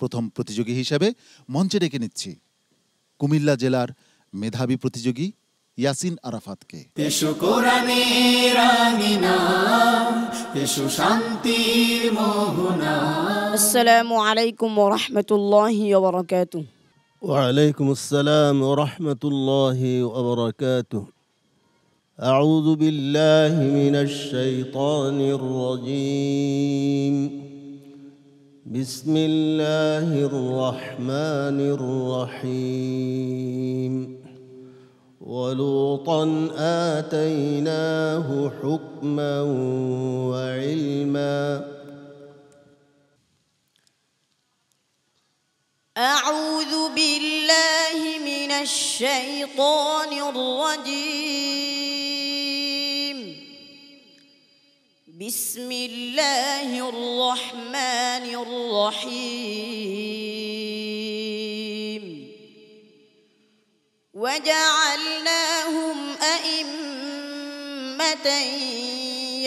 প্রথম প্রতিযোগী হিসেবে মঞ্চে ডেকে নিচ্ছি কুমিল্লা জেলার মেধাবী প্রতিযোগী ইয়াসিন আরাফাতকে। এসো কোরআনের আঙিনা, এসো শান্তির মোহনা। আসসালামু আলাইকুম ওয়া রাহমাতুল্লাহি ওয়া বারাকাতুহু। ওয়া আলাইকুম আসসালাম ওয়া রাহমাতুল্লাহি ওয়া বারাকাতুহু। আউযু বিল্লাহি মিনাশ শাইতানির রাজীম। বিসমিল্লাহির রাহমানির রহিম। ولوطا آتيناه حكما وعلما. أعوذ بالله من الشيطان الرجيم. بسم الله الرحمن الرحيم. وجعلناهم أئمة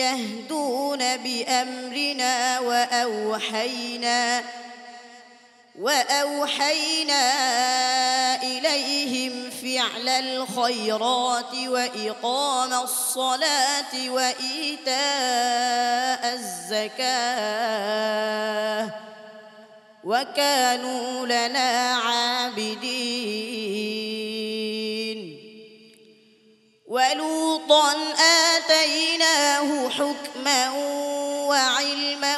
يهدون بأمرنا وأوحينا إليهم فعل الخيرات وإقام الصلاة وإيتاء الزكاة وكانوا لنا عابدين. ولوطا آتيناه حكما وعلما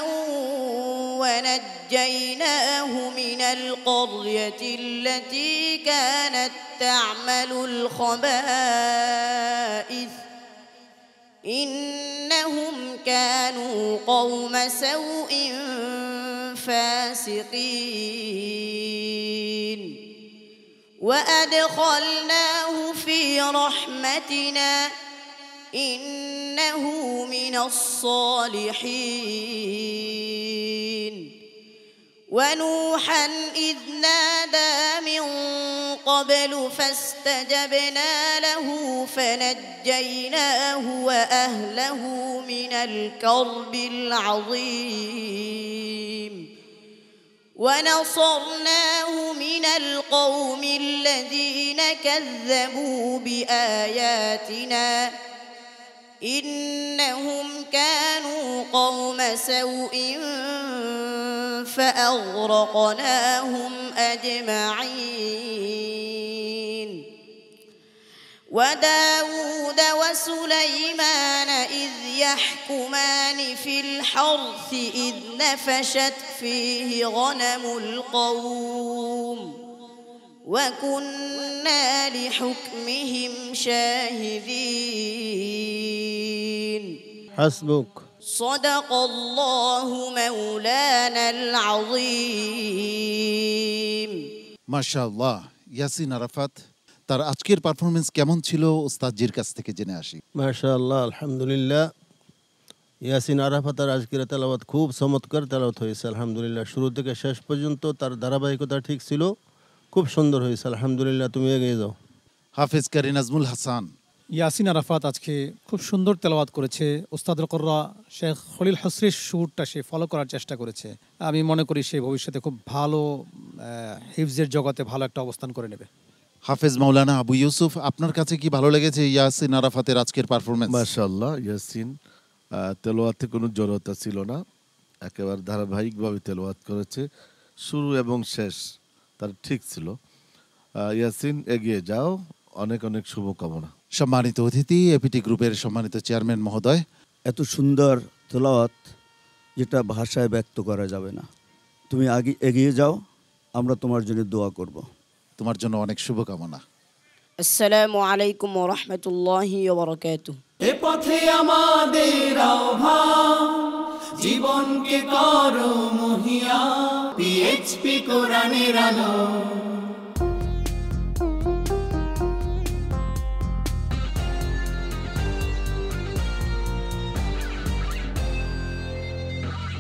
ونجيناه من القرية التي كانت تعمل الخبائث إنهم كانوا قوم سوء فاسقين. وأدخلناه في رحمتنا إنه من الصالحين. ونوحا إذ نادى من قبل فاستجبنا له فنجيناه وأهله من الكرب العظيم. ونصرناه من القوم الذين كذبوا بآياتنا إنهم كانوا قوم سوء فأغرقناهم أجمعين. وداود وسليمان إذ يحكمان في الحرث إذ نفشت فيه غنم القوم وكنا لحكمهم شاهدين. حسبك. صدق الله مولانا العظيم. মাশাআল্লাহ, ইয়াসিন আরাফাত তার আজকের পারফরমেন্স কেমন ছিল ওস্তাদজির কাছ থেকে জেনে আসি। মাশাআল্লাহ, আলহামদুলিল্লাহ। ইয়াসিন আরাফাতের আজকের তেলাওয়াত খুব চমৎকার তেলাওয়াত হয়েছে আলহামদুলিল্লাহ। শুরু থেকে শেষ পর্যন্ত তার ধারাবাহিকতা ঠিক ছিল, খুব সুন্দর হয়েছে আলহামদুলিল্লাহ। তুমি এগিয়ে যাও। হাফেজ কারি নাজমুল হাসান। ইয়াসিন আরাফাত আজকে খুব সুন্দর তেলাওয়াত করেছে। ওস্তাদুল কোররা শেখ খলিল হসরির সুরটা সে ফলো করার চেষ্টা করেছে। আমি মনে করি সে ভবিষ্যতে খুব ভালো হিফজের জগতে ভালো একটা অবস্থান করে নেবে। হাফেজ মাওলানা আবু ইউসুফ, আপনার কাছে কি ভালো লেগেছে ইয়াসিন আরাফাতের আজকের পারফরমেন্স? মাশাআল্লাহ, ইয়াসিন তেলাওয়াতে কোনো জড়তা ছিল না, একেবারে ধারাবাহিকভাবে তেলাওয়াত করেছে। শুরু এবং শেষ তার ঠিক ছিল। ইয়াসিন এগিয়ে যাও, অনেক অনেক শুভকামনা। সম্মানিত অতিথি, এপিটি গ্রুপের সম্মানিত চেয়ারম্যান মহোদয়, এত সুন্দর তেলাওয়াত যেটা ভাষায় ব্যক্ত করা যাবে না। তুমি আগে এগিয়ে যাও, আমরা তোমার জন্য দোয়া করব। তোমার জন্য অনেক শুভকামনা। আসসালামু আলাইকুম ওয়া রাহমাতুল্লাহি ওয়া বারাকাতুহু। এ পথে আমাদের আহ্বান, জীবনকে করো মহিয়া। পিএইচপি কোরআনের আলো।